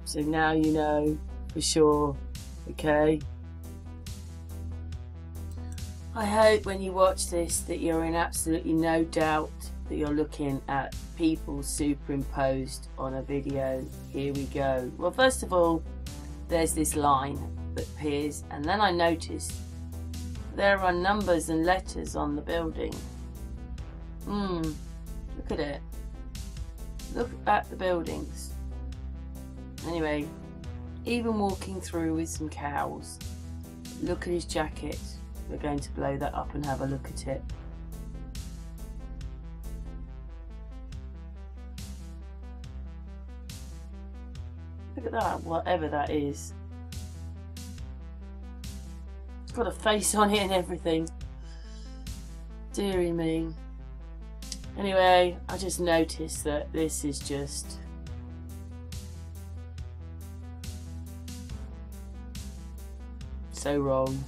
So now you know for sure, okay? I hope when you watch this that you're in absolutely no doubt that you're looking at people superimposed on a video. Here we go. Well, first of all, there's this line that appears, and then I noticed there are numbers and letters on the building. Look at it. Look at the buildings. Anyway, even walking through with some cows. Look at his jacket. We're going to blow that up and have a look at it. Look at that, whatever that is. It's got a face on it and everything. Deary me. Anyway, I just noticed that this is just... so wrong.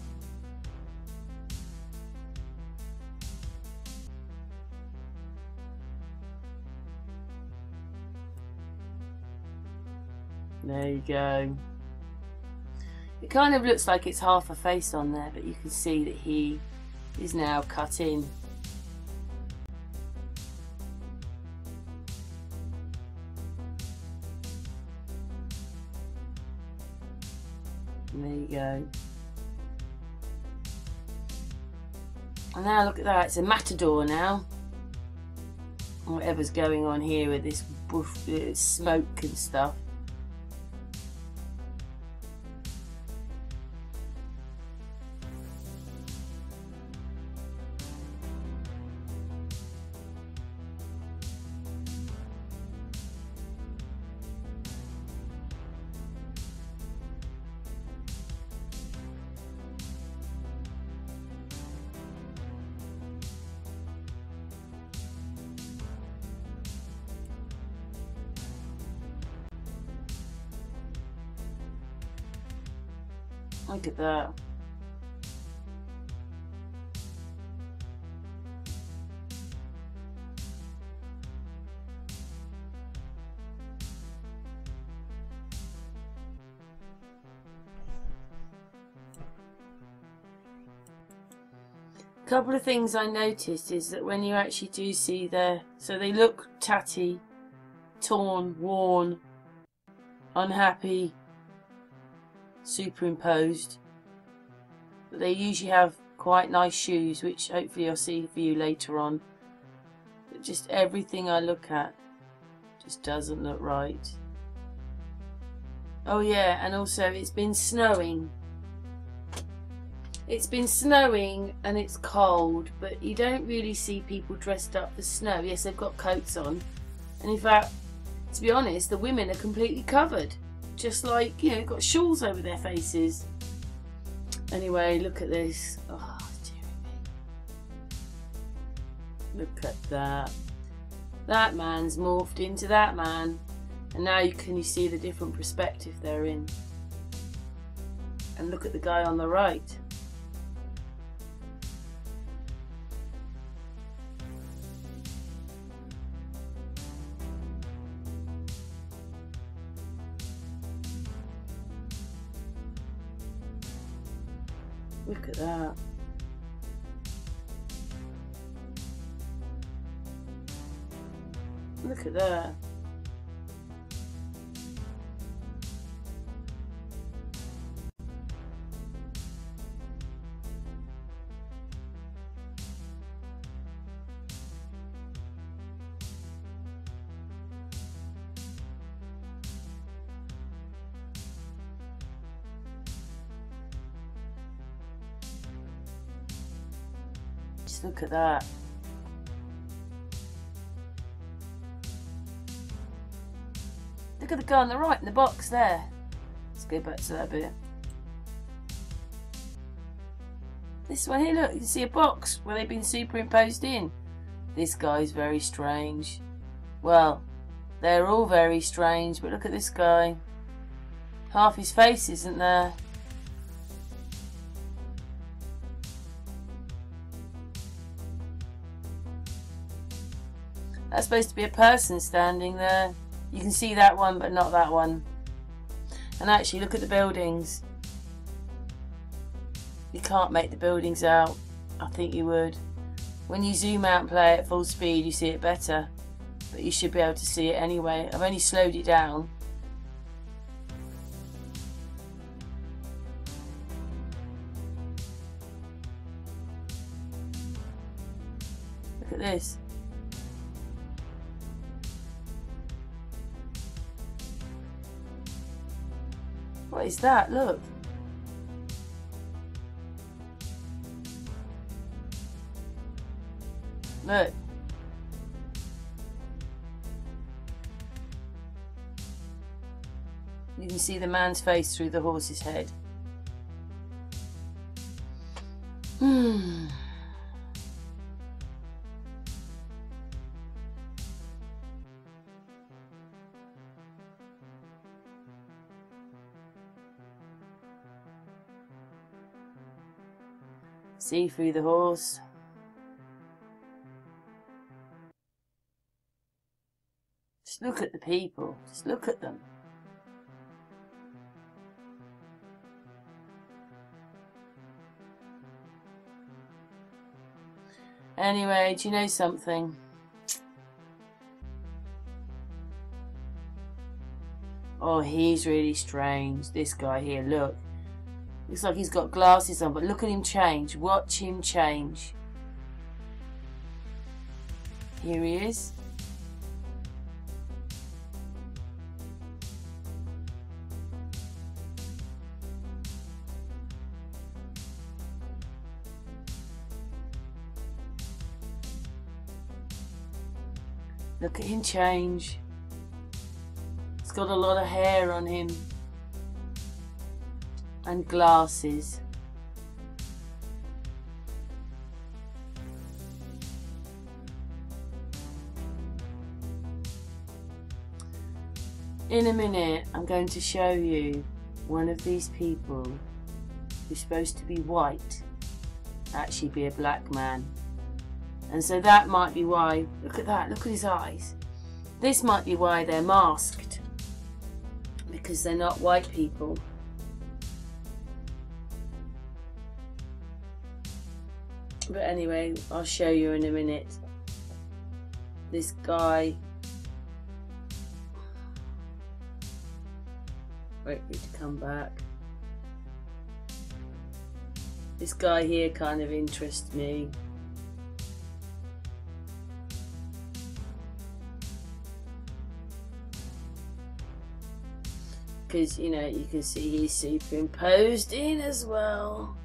There you go. It kind of looks like it's half a face on there, but you can see that he is now cut in. And there you go. And now look at that, it's a matador now. Whatever's going on here with this smoke and stuff. Look at that. A couple of things I noticed is that when you actually do see so they look tatty, torn, worn, unhappy, superimposed, but they usually have quite nice shoes, which hopefully I'll see for you later on. But just everything I look at just doesn't look right. Oh yeah, and also it's been snowing. It's been snowing and it's cold, but you don't really see people dressed up for snow. Yes, they've got coats on, and in fact, to be honest, the women are completely covered. Just like, you know, got shawls over their faces. Anyway, look at this. Oh, dear me. Look at that. That man's morphed into that man. And now can you see the different perspective they're in? And look at the guy on the right. Look at that. Look at that. Just look at that. Look at the guy on the right in the box there. Let's go back to that bit. This one here, look, you can see a box where they've been superimposed in. This guy's very strange. Well, they're all very strange, but look at this guy. Half his face isn't there. That's supposed to be a person standing there. You can see that one, but not that one. And actually, look at the buildings. You can't make the buildings out. I think you would. When you zoom out and play at full speed, you see it better. But you should be able to see it anyway. I've only slowed it down. Look at this. What is that? Look. Look. You can see the man's face through the horse's head. See through the horse. Just look at the people. Just look at them. Anyway, do you know something? Oh, he's really strange. This guy here, look. Looks like he's got glasses on, but look at him change. Watch him change. Here he is. Look at him change. He's got a lot of hair on him. And glasses. In a minute, I'm going to show you one of these people who's supposed to be white actually be a black man. And so that might be why, look at that, look at his eyes. This might be why they're masked, because they're not white people. But anyway, I'll show you in a minute. This guy. Wait for it to come back. This guy here kind of interests me. Because, you know, you can see he's superimposed in as well.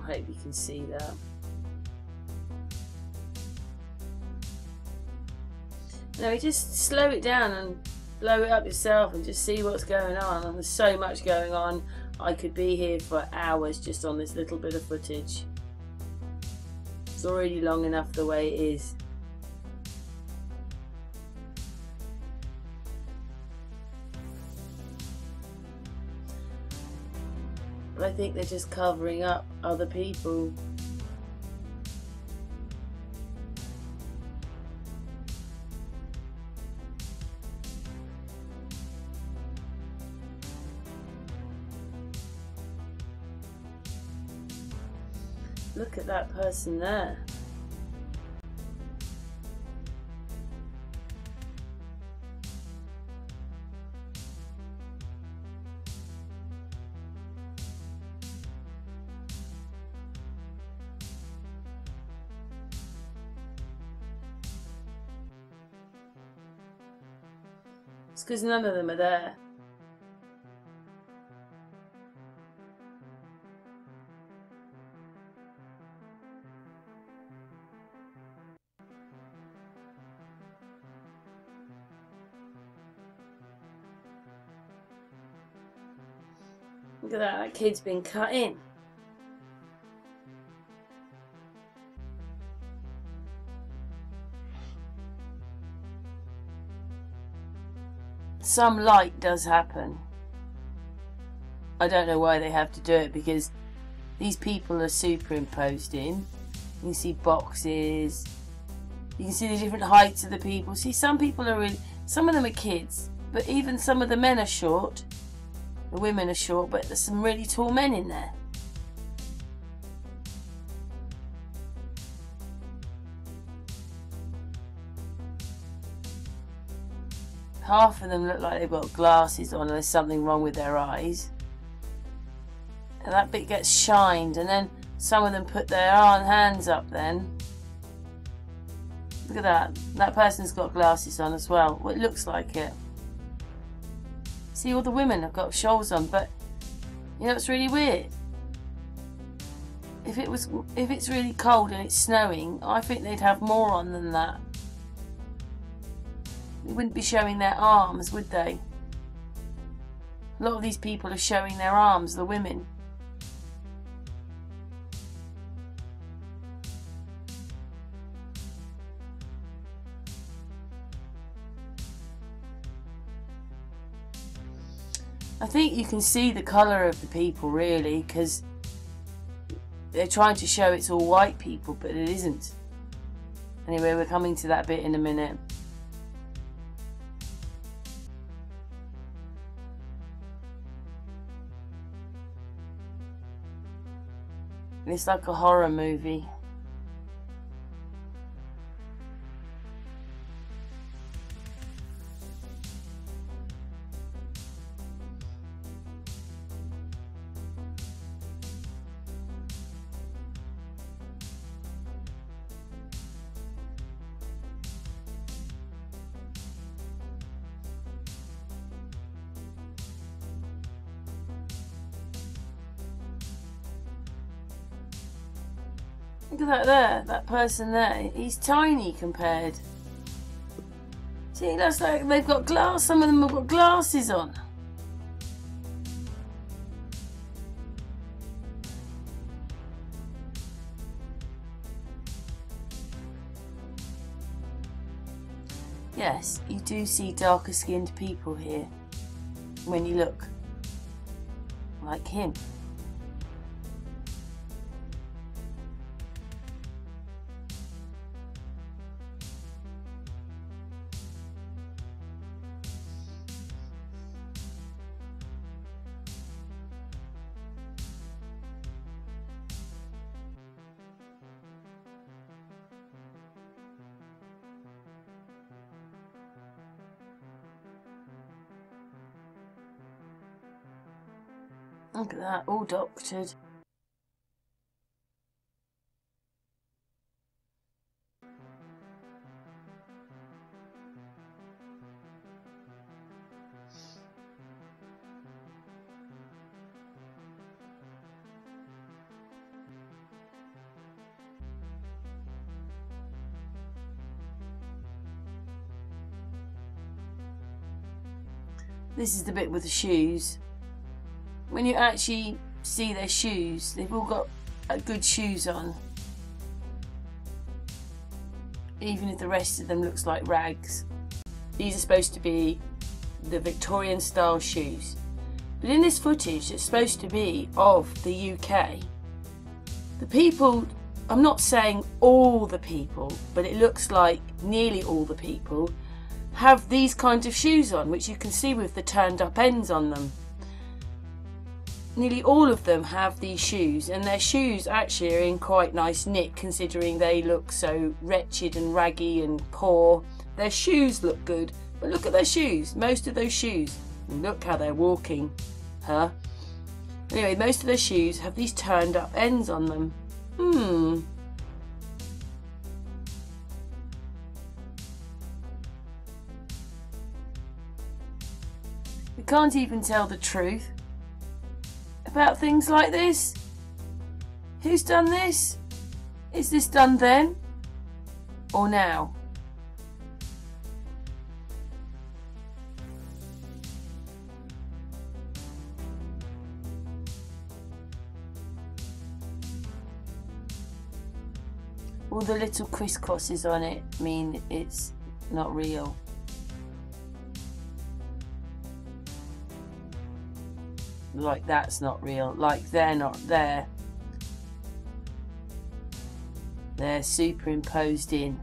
I hope you can see that. No, just slow it down and blow it up yourself and just see what's going on. And there's so much going on. I could be here for hours just on this little bit of footage. It's already long enough the way it is. But I think they're just covering up other people. Look at that person there. It's because none of them are there. Look at that, that kid's been cut in. Some light does happen. I don't know why they have to do it, because these people are superimposed in. You can see boxes. You can see the different heights of the people. See, some people are really, some of them are kids, but even some of the men are short. The women are short, but there's some really tall men in there. Half of them look like they've got glasses on and there's something wrong with their eyes. And that bit gets shined, and then some of them put their hands up then. Look at that. That person's got glasses on as well. Well, it looks like it. See, all the women have got shawls on, but you know it's really weird. If it's really cold and it's snowing, I think they'd have more on than that. They wouldn't be showing their arms, would they? A lot of these people are showing their arms, the women. I think you can see the colour of the people really, because they're trying to show it's all white people, but it isn't. Anyway, we're coming to that bit in a minute. It's like a horror movie. Look at that there, that person there. He's tiny compared. See, it looks like they've got glass. Some of them have got glasses on. Yes, you do see darker skinned people here when you look like him. Look at that, all doctored. This is the bit with the shoes. When you actually see their shoes, they've all got good shoes on. Even if the rest of them looks like rags. These are supposed to be the Victorian style shoes. But in this footage, it's supposed to be of the UK. The people, I'm not saying all the people, but it looks like nearly all the people have these kinds of shoes on, which you can see with the turned up ends on them. Nearly all of them have these shoes, and their shoes actually are in quite nice nick considering they look so wretched and raggy and poor. Their shoes look good, but look at their shoes, most of those shoes. And look how they're walking, huh? Anyway, most of their shoes have these turned up ends on them. We can't even tell the truth about things like this. Who's done this? Is this done then or now? All the little crisscrosses on it mean it's not real. Like that's not real. Like they're not there. They're superimposed in.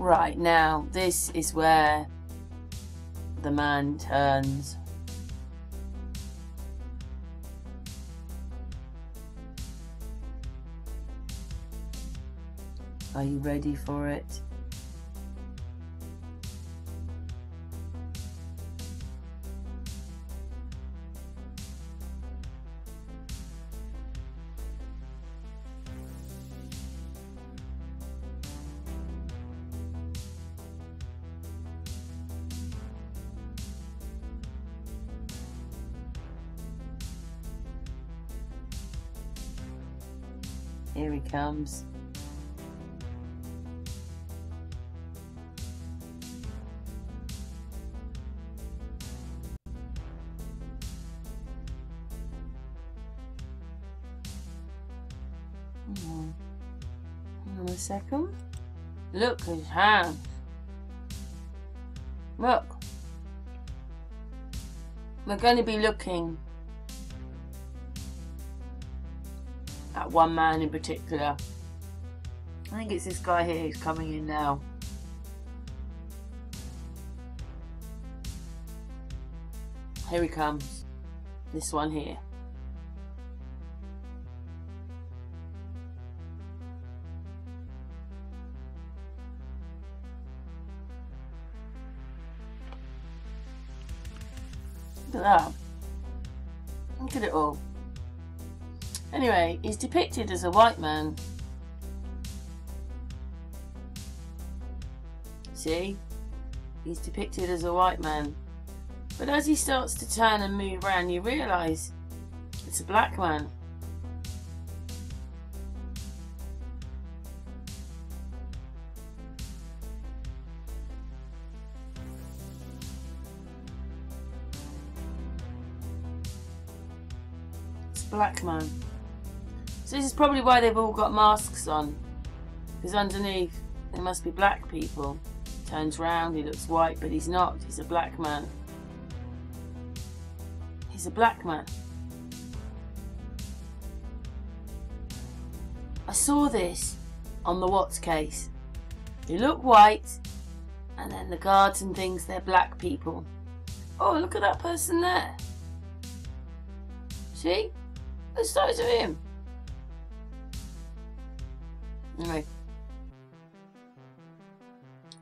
Right, now this is where the man turns. Are you ready for it? Here he comes. Hang on a second. Look at his hands. Look. We're going to be looking at one man in particular. I think it's this guy here who's coming in now. Here he comes. This one here. Look at that. Look at it all. Anyway, he's depicted as a white man. See? He's depicted as a white man. But as he starts to turn and move around, you realise it's a black man. It's a black man. So this is probably why they've all got masks on. Because underneath, there must be black people. Turns round, he looks white, but he's not. He's a black man. He's a black man. I saw this on the Waaaatts case. They look white, and then the guards and things, they're black people. Oh, look at that person there. See? The size of him. Anyway.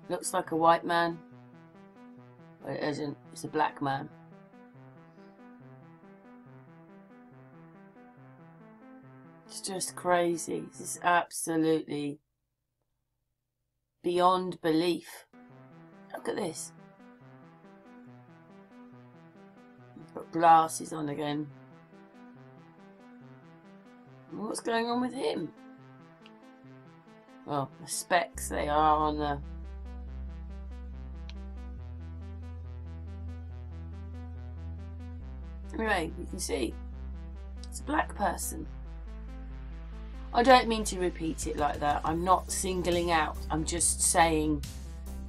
Looks like a white man. But it isn't. It's a black man. It's just crazy. This is absolutely beyond belief. Look at this. Put glasses on again. What's going on with him? Well, the specs they are on the... Anyway, you can see it's a black person. I don't mean to repeat it like that. I'm not singling out. I'm just saying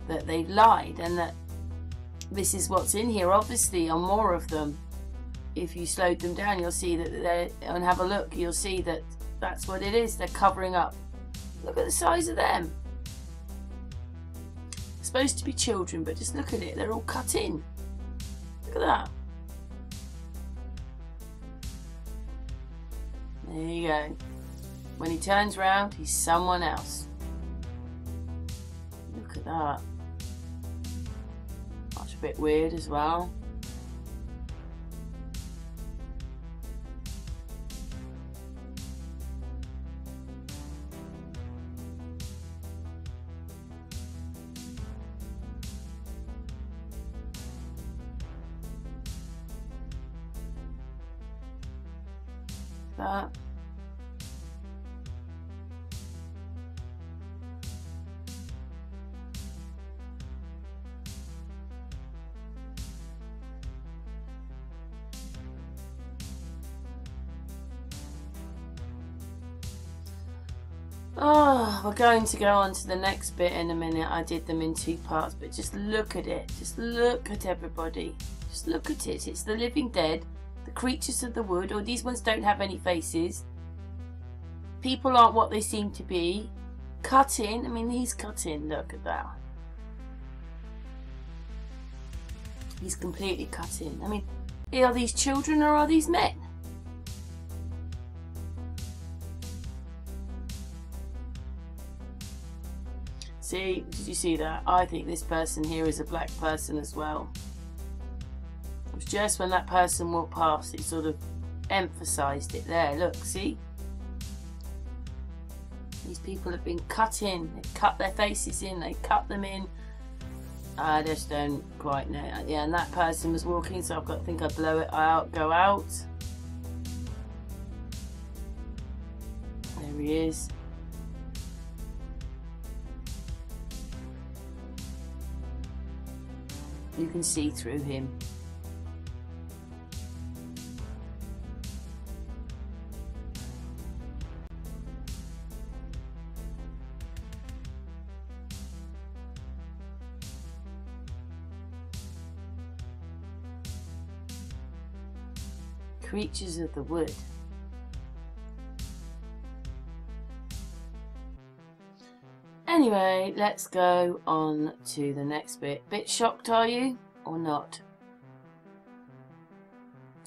that they've lied and that this is what's in here. Obviously, on more of them, if you slowed them down, you'll see that they're, and have a look, you'll see that that's what it is. They're covering up. Look at the size of them. Supposed to be children, but just look at it. They're all cut in. Look at that. There you go. When he turns round, he's someone else. Look at that. That's a bit weird as well. That. Oh, we're going to go on to the next bit in a minute. I did them in 2 parts, but just look at it. Just look at everybody. Just look at it. It's the living dead, the creatures of the wood, or these ones don't have any faces. People aren't what they seem to be. Cut in. I mean, he's cut in. Look at that. He's completely cut in. I mean, are these children or are these men? See, did you see that? I think this person here is a black person as well. It was just when that person walked past, it sort of emphasised it there. Look, see? These people have been cut in. They cut their faces in. They cut them in. I just don't quite know. Yeah, and that person was walking, so I've got to think I'd blow it out, go out. There he is. You can see through him. Creatures of the wood. Anyway, let's go on to the next bit. Bit shocked, are you? Or not?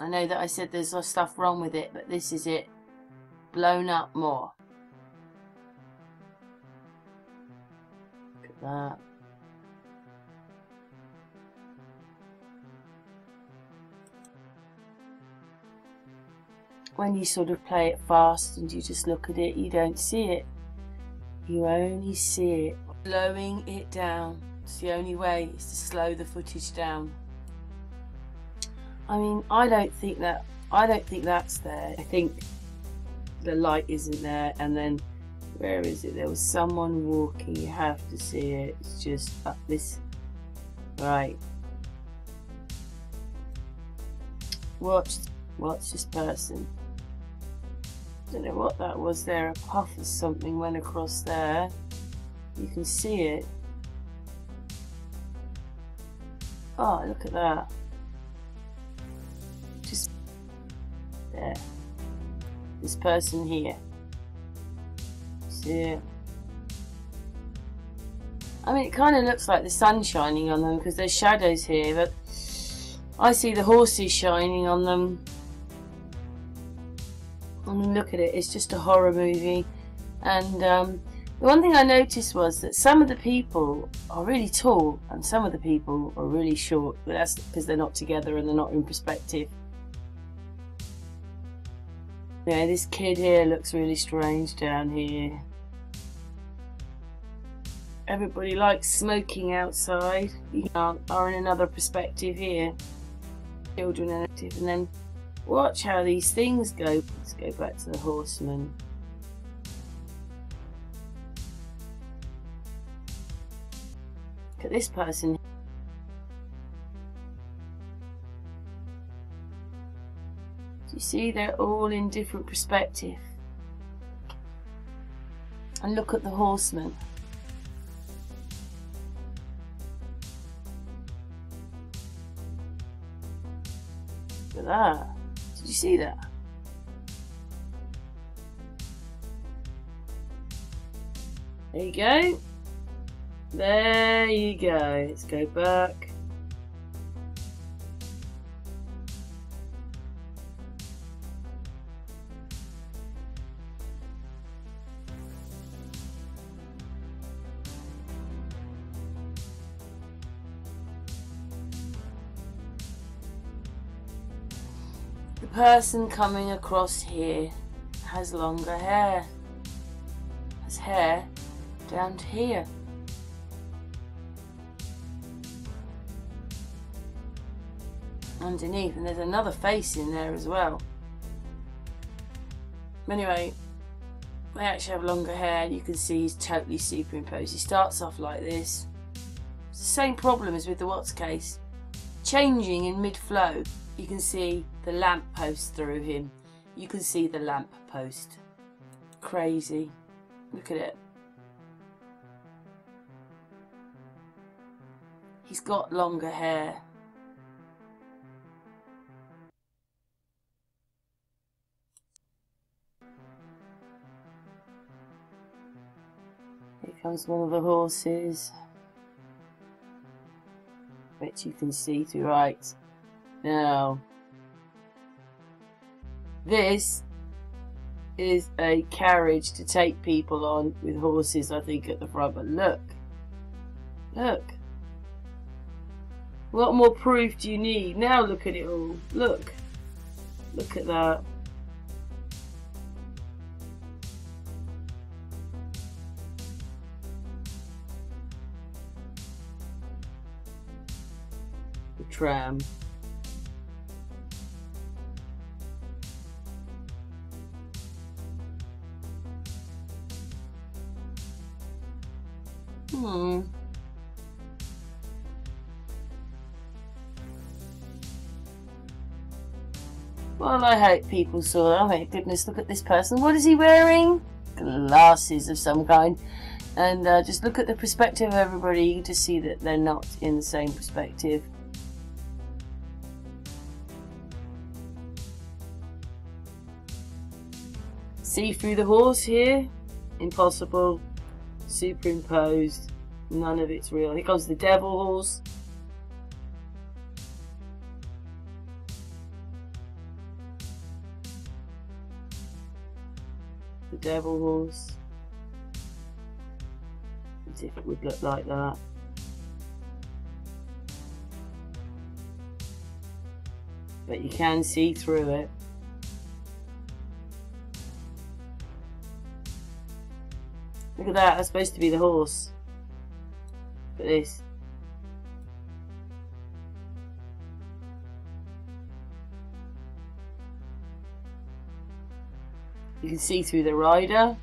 I know that I said there's stuff wrong with it, but this is it. Blown up more. Look at that. When you sort of play it fast and you just look at it, you don't see it. You only see it. Slowing it down. It's the only way, is to slow the footage down. I mean, I don't think that's there. I think the light isn't there, and then where is it? There was someone walking. You have to see it. It's just up this. Right. Watch this person. Don't know what that was there. A puff or something went across there. You can see it. Oh, look at that. Just there. This person here. See it? I mean, it kind of looks like the sun shining on them because there's shadows here, but I see the horses shining on them. I mean, look at it, it's just a horror movie. And the one thing I noticed was that some of the people are really tall and some of the people are really short, but that's because they're not together and they're not in perspective. Yeah, this kid here looks really strange down here. Everybody likes smoking outside. You are in another perspective here. Children are active, and then watch how these things go. Let's go back to the horseman. Look at this person. Do you see they're all in different perspective? And look at the horseman. Look at that. Did you see that? There you go. There you go. Let's go back. The person coming across here has longer hair. Has hair down to here. Underneath, and there's another face in there as well. Anyway, they actually have longer hair, and you can see he's totally superimposed. He starts off like this. It's the same problem as with the Waaaatts case. Changing in mid-flow, you can see the lamp post through him. You can see the lamp post. Crazy. Look at it. He's got longer hair. Here comes one of the horses, which you can see through right now. This is a carriage to take people on with horses, I think, at the front. But look, look. What more proof do you need? Now look at it all. Look. Look at that. The tram. Well, I hope people saw that. Oh my goodness, look at this person. What is he wearing? Glasses of some kind. And just look at the perspective of everybody. You can just see that they're not in the same perspective. See through the horse here? Impossible. Superimposed. None of it's real. Here comes the devil horse. The devil horse. As if it would look like that. But you can see through it. Look at that, that's supposed to be the horse. Look at this. You can see through the rider.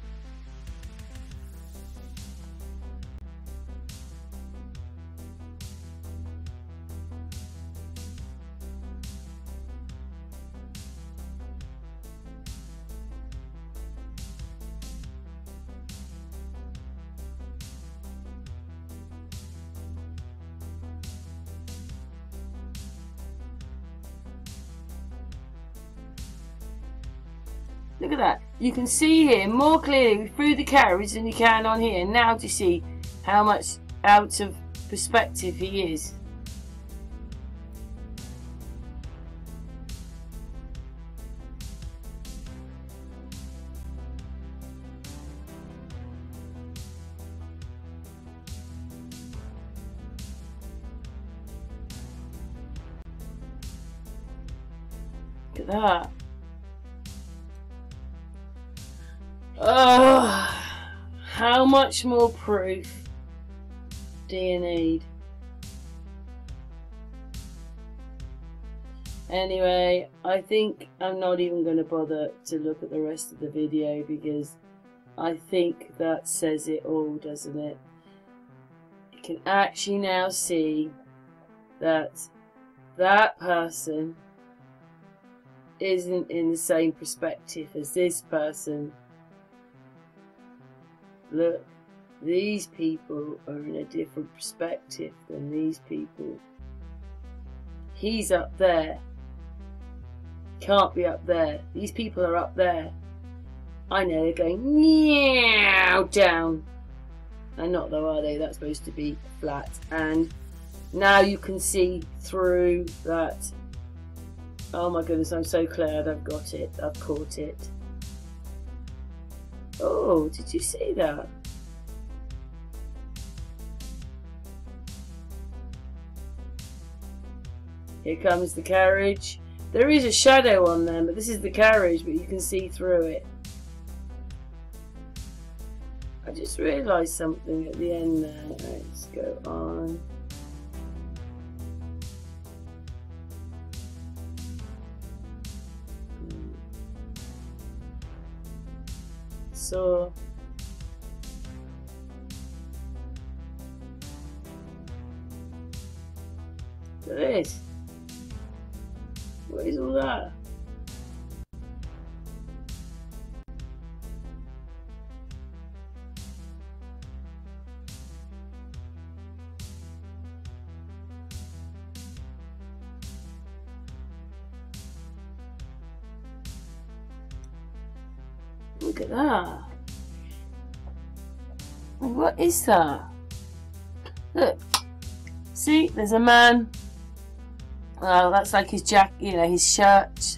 Look at that. You can see here more clearly through the carriage than you can on here. Now do you see how much out of perspective he is? Look at that. Oh, how much more proof do you need? Anyway, I think I'm not even going to bother to look at the rest of the video because I think that says it all, doesn't it? You can actually now see that that person isn't in the same perspective as this person. Look, these people are in a different perspective than these people. He's up there. Can't be up there. These people are up there. I know they're going meow down. And not though, are they? That's supposed to be flat. And now you can see through that. Oh my goodness, I'm so glad I've got it. I've caught it. Oh, did you see that? Here comes the carriage. There is a shadow on them, but this is the carriage, but you can see through it. I just realised something at the end there. Let's go on. So look at this. What is all that? Look at that. What is that? Look. See, there's a man. Oh, that's like his jacket, you know, his shirt.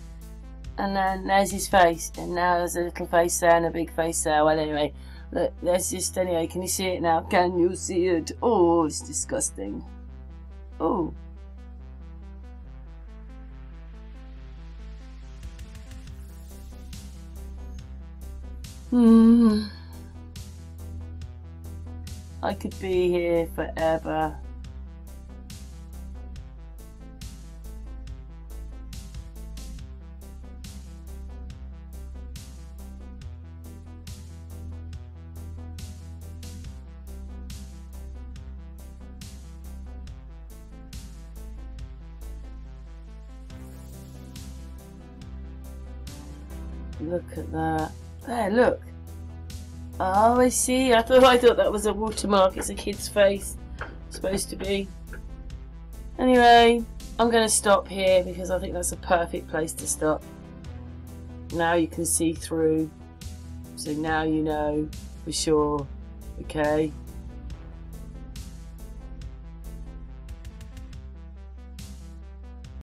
And then there's his face. And now there's a little face there and a big face there. Well, anyway, look, there's just, anyway, can you see it now? Can you see it? Oh, it's disgusting. Oh. I could be here forever. Look at that. There, look. Oh, I see. I thought that was a watermark. It's a kid's face. It's supposed to be. Anyway, I'm going to stop here because I think that's a perfect place to stop. Now you can see through. So now you know for sure. Okay.